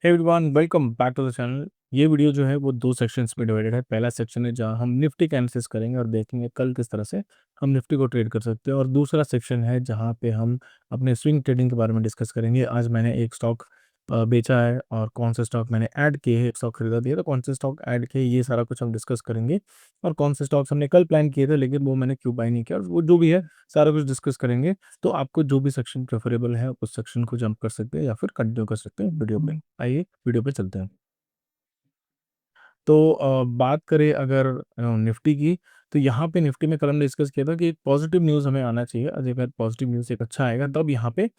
Hey everyone, welcome back to the channel. ये video जो है वो दो सेक्शंस में डिवाइडेड है। पहला सेक्शन है जहाँ हम निफ्टी का एनालिसिस करेंगे और देखेंगे कल किस तरह से हम निफ्टी को ट्रेड कर सकते हैं, और दूसरा सेक्शन है जहाँ पे हम अपने स्विंग ट्रेडिंग के बारे में डिस्कस करेंगे। आज मैंने एक स्टॉक बेचा है और कौन से स्टॉक मैंने ऐड किए हैं, एक स्टॉक खरीदा दिया तो कौन से स्टॉक ऐड किए, ये सारा कुछ हम डिस्कस करेंगे। और कौन से स्टॉक्स हमने कल प्लान किए थे लेकिन वो मैंने क्यों बाय नहीं किया, और वो जो भी है सारा कुछ डिस्कस करेंगे। तो आपको जो भी सेक्शन प्रेफरेबल है उस सेक्शन को जंप कर सकते हैं या फिर कंटिन्यू कर सकते हैं वीडियो पे। आइए वीडियो पे चलते हैं। तो बात करें अगर निफ्टी की, तो यहाँ पे निफ्टी में कल हमने डिस्कस किया था कि एक पॉजिटिव न्यूज़ हमें आना चाहिए। अगर पॉजिटिव न्यूज़ एक अच्छा आएगा तब यहाँ पे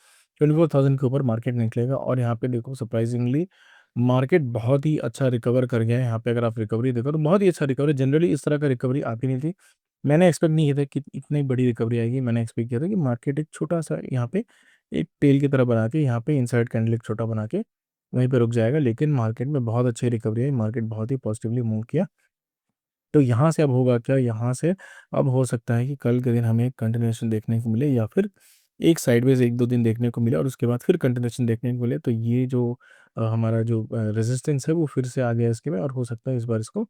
24,000 के ऊपर मार्केट निकलेगा। और यहाँ पे देखो सरप्राइजिंगली मार्केट बहुत ही अच्छा रिकवर कर गया है। यहाँ पे अगर आप रिकवरी देखो तो बहुत ही अच्छा रिकवरी, जनरली इस तरह का रिकवरी आती नहीं थी। मैंने एक्सपेक्ट नहीं किया था कि इतनी बड़ी रिकवरी आएगी। मैंने एक्सपेक्ट किया था कि मार्केट एक छोटा सा यहाँ पे एक टेल की तरह बना के यहाँ पे इनसाइड कैंडल एक छोटा बना के वहीं पे रुक जाएगा, लेकिन मार्केट में बहुत अच्छी रिकवरी है। मार्केट बहुत ही पॉजिटिवली मूव किया। तो यहाँ से अब होगा क्या, यहाँ से अब हो सकता है कि कल के दिन हमें कंटिन्यूएशन देखने को मिले या फिर एक साइडवेज एक दो दिन देखने को मिले और उसके बाद फिर कंटिन्यूएशन देखने को मिले। तो ये जो हमारा जो रेजिस्टेंस है वो फिर से आ गया इसके में, और हो सकता है इस बार इसको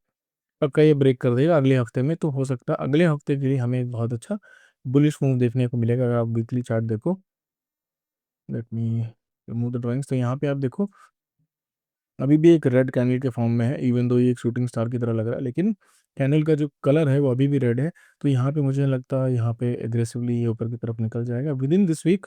पक्का ये ब्रेक कर देगा अगले हफ्ते में। तो हो सकता है अगले हफ्ते के लिए हमें एक बहुत अच्छा बुलिश मूव देखने को मिलेगा। अगर आप वीकली चार्ट देखो, let me remove the drawings, तो यहाँ पे आप देखो अभी भी एक रेड कैंडल के फॉर्म में है। इवन दो ये एक शूटिंग स्टार की तरह लग रहा है, लेकिन कैंडल का जो कलर है वो अभी भी रेड है। तो यहाँ पे मुझे लगता है यहाँ पे एग्रेसिवली ये ऊपर की तरफ निकल जाएगा विद इन दिस वीक।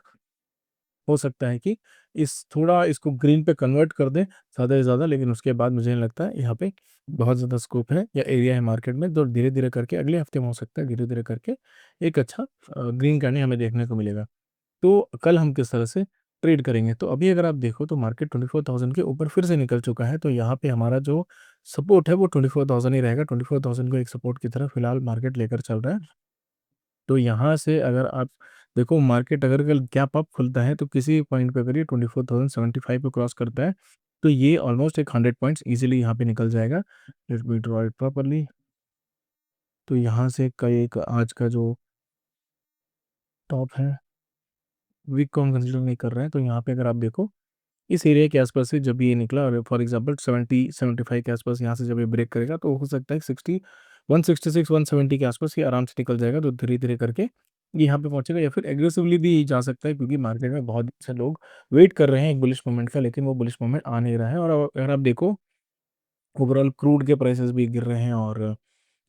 हो सकता है कि इस थोड़ा इसको ग्रीन पे कन्वर्ट कर दें ज़्यादा से ज़्यादा, लेकिन उसके बाद मुझे नहीं लगता है यहाँ पे बहुत ज़्यादा स्कोप है या एरिया है मार्केट में। तो धीरे धीरे करके अगले हफ्ते में हो सकता है धीरे धीरे करके एक अच्छा ग्रीन कैंडल हमें देखने को मिलेगा। तो कल हम किस तरह से ट्रेड करेंगे, तो अभी अगर आप देखो तो मार्केट 24,000 के ऊपर फिर से निकल चुका है। तो यहाँ पे हमारा जो सपोर्ट है वो 24,000 ही रहेगा। 24,000 को एक सपोर्ट की तरफ फिलहाल मार्केट लेकर चल रहा है। तो यहाँ से अगर आप देखो मार्केट अगर कल गैप अप खुलता है तो किसी पॉइंट पे अगर ये 24,075 को क्रॉस करता है तो ये ऑलमोस्ट एक 100 पॉइंट्स इजीली यहाँ पे निकल जाएगा। Let me draw it properly. तो यहाँ से का एक आज का जो टॉप है वीक को हम कंसिडर नहीं कर रहे हैं। तो यहाँ पे अगर आप देखो इस एरिया के आसपास से जब ये निकला, और फॉर एग्जांपल 70-75 के आसपास यहाँ से जब ये ब्रेक करेगा तो हो सकता है 166-170 के आसपास ये आराम से निकल जाएगा। तो धीरे धीरे करके ये यहाँ पे पहुंचेगा या फिर एग्रेसिवली भी जा सकता है, क्योंकि मार्केट में बहुत से लोग वेट कर रहे हैं एक बुलिश मोमेंट का, लेकिन वो बुलिश मोमेंट आ नहीं रहा है। और अगर आप देखो ओवरऑल क्रूड के प्राइसेस भी गिर रहे हैं और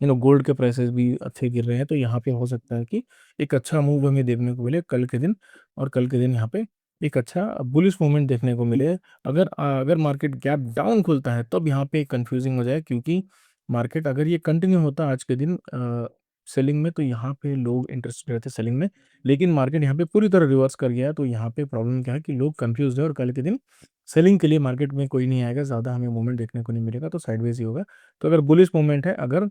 गोल्ड के प्राइसेस भी अच्छे गिर रहे हैं। तो यहाँ पे हो सकता है कि एक अच्छा मूव हमें देखने को मिले कल के दिन, और कल के दिन यहाँ पे एक अच्छा बुलिश मूवमेंट देखने को मिले। अगर मार्केट गैप डाउन खुलता है तब यहाँ पे कंफ्यूजिंग हो जाए, क्योंकि मार्केट अगर ये कंटिन्यू होता है आज के दिन सेलिंग में तो यहाँ पे लोग इंटरेस्टेड रहते हैं सेलिंग में, लेकिन मार्केट यहाँ पे पूरी तरह रिवर्स कर गया है। तो यहाँ पे प्रॉब्लम क्या है कि लोग कंफ्यूज है और कल के दिन सेलिंग के लिए मार्केट में कोई नहीं आएगा, ज़्यादा हमें मूवमेंट देखने को नहीं मिलेगा, तो साइडवेज ही होगा। तो अगर बुलिश मूवमेंट है, अगर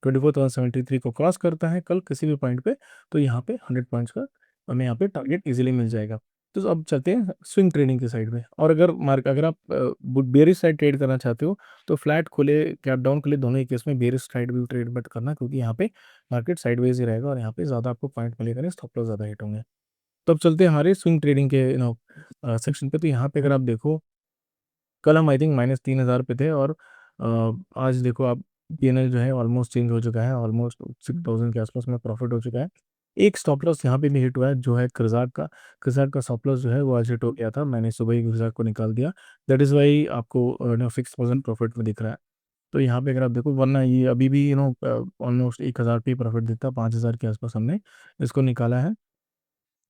24,073 को क्रॉस करता है कल किसी भी पॉइंट पे, तो यहाँ पे 100 पॉइंट्स का हमें यहाँ पे टारगेट इजीली मिल जाएगा। तो अब चलते हैं स्विंग ट्रेडिंग की साइड में। और अगर आप बेरिश साइड ट्रेड करना चाहते हो तो फ्लैट खुले कैप डाउन खुले दोनों ही केस में बेरिश साइड भी ट्रेड मत करना, क्योंकि यहाँ पे मार्केट साइडवेज ही रहेगा और यहाँ पे ज़्यादा आपको पॉइंट मिलेगा नहीं, स्टॉप लॉस ज़्यादा हिट होंगे। तो अब चलते हैं हमारे स्विंग ट्रेडिंग के सेक्शन पे। तो यहाँ पे अगर आप देखो कल हम आई थिंक -3,000 पे थे, और आज देखो आप पीएनएल जो है ऑलमोस्ट चेंज हो चुका है, ऑलमोस्ट 6,000 के आसपास में प्रॉफिट हो चुका है। एक स्टॉप लॉस यहाँ पे भी हिट हुआ है जो है कृज़ाक का स्टॉप लॉस जो है वो आज हिट हो गया था। मैंने सुबह ही कृज़ाक को निकाल दिया, दैट इज़ वाई आपको 6,000 प्रॉफिट में दिख रहा है। तो यहाँ पे अगर आप देखो, वरना ये अभी भी ऑलमोस्ट 1,000 पे प्रॉफिट देता, 5,000 के आसपास हमने इसको निकाला है।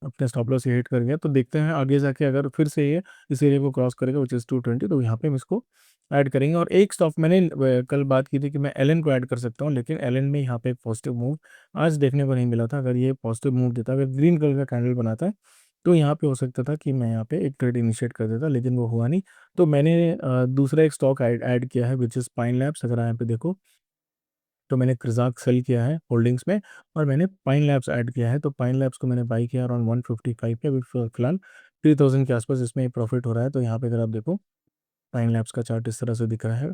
अपने स्टॉप लॉस ये हिट कर गया। तो देखते हैं आगे जाके अगर फिर से ये इस एरिया को क्रॉस करेगा विच इज़ 220, तो यहाँ पे हम इसको ऐड करेंगे। और एक स्टॉक मैंने कल बात की थी कि मैं एलन को ऐड कर सकता हूँ, लेकिन एलन में यहाँ पे एक पॉजिटिव मूव आज देखने को नहीं मिला था। अगर ये पॉजिटिव मूव देता, अगर ग्रीन कलर का कैंडल बनाता है तो यहाँ पे हो सकता था कि मैं यहाँ पे एक ट्रेड इनिशिएट कर देता, लेकिन वो हुआ नहीं। तो मैंने दूसरा एक स्टॉक ऐड किया है विच इज़ पाइन लैब्स। अगर यहाँ पे देखो तो मैंने कृज़ाक सेल किया है होल्डिंग्स में, और मैंने पाइन लैब्स ऐड किया है। तो पाइन लैब्स को मैंने बाई किया अराउंड 155 पे, अभी फिलहाल 3,000 के आसपास इसमें प्रॉफिट हो रहा है। तो यहाँ पे अगर आप देखो पाइन लैब्स का चार्ट इस तरह से दिख रहा है।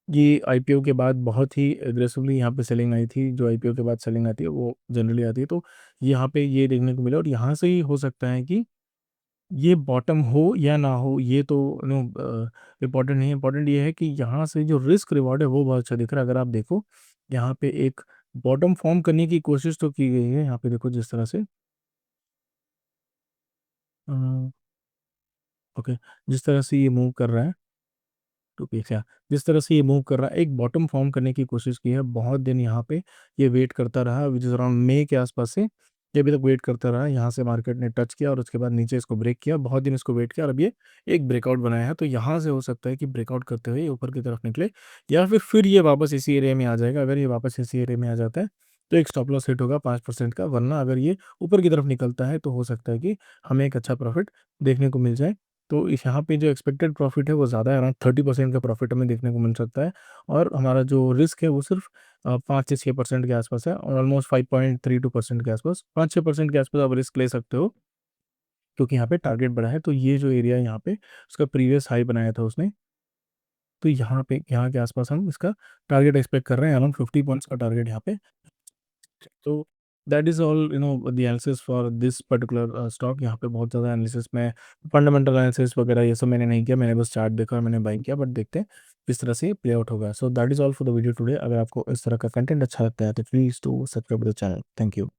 ये आईपीओ के बाद बहुत ही एग्रेसिवली यहाँ पे सेलिंग आई थी। जो आईपीओ के बाद सेलिंग आती है वो जनरली आती है, तो यहाँ पे ये देखने को मिला। और यहाँ से ही हो सकता है कि ये बॉटम हो या ना हो ये तो नो इम्पोर्टेंट नहीं है। इम्पोर्टेंट ये है कि यहाँ से जो रिस्क रिवॉर्ड है वो बहुत अच्छा दिख रहा है। अगर आप देखो यहाँ पे एक बॉटम फॉर्म करने की कोशिश तो की गई है। यहाँ पे देखो जिस तरह से ओके, जिस तरह से ये मूव कर रहा है टू पीस या जिस तरह से ये मूव कर रहा है, एक बॉटम फॉर्म करने की कोशिश की है बहुत दिन। यहाँ पे ये वेट करता रहा विच इज़ अराउंड मई के आसपास से ये अभी तक वेट करता रहा। यहाँ से मार्केट ने टच किया और उसके बाद नीचे इसको ब्रेक किया, बहुत दिन इसको वेट किया और अब ये एक ब्रेकआउट बनाया है। तो यहाँ से हो सकता है कि ब्रेकआउट करते हुए ये ऊपर की तरफ निकले या फिर ये वापस इसी एरिया में आ जाएगा। अगर ये वापस इसी एरिया में आ जाता है तो एक स्टॉप लॉस हिट होगा 5% का, वरना अगर ये ऊपर की तरफ निकलता है तो हो सकता है कि हमें एक अच्छा प्रॉफिट देखने को मिल जाए। तो इस यहाँ पे जो एक्सपेक्टेड प्रॉफिट है वो ज़्यादा है, अराउंड 30% का प्रॉफिट हमें देखने को मिल सकता है। और हमारा जो रिस्क है वो सिर्फ 5 से 6% के आसपास है और ऑलमोस्ट 5.32% के आसपास, 5-6% के आसपास आप रिस्क ले सकते हो क्योंकि यहाँ पे टारगेट बढ़ा है। तो ये जो एरिया है यहाँ पे उसका प्रीवियस हाई बनाया था उसने, तो यहाँ पे यहाँ के आसपास हम इसका टारगेट एक्सपेक्ट कर रहे हैं, अराउंड 50 पॉइंट्स का टारगेट यहाँ पे। तो that is all the analysis for this particular stock. यहाँ पे बहुत ज़्यादा एनालिसिस में फंडामेंटल एनालिसिस वगैरह ये सब मैंने नहीं किया, मैंने बस चार्ट देखा और मैंने बाई किया। बट देखते हैं किस तरह से ये प्ले आउट होगा। So that is all for the video today. अगर आपको इस तरह का कंटेंट अच्छा लगता है तो please to subscribe the channel. Thank you.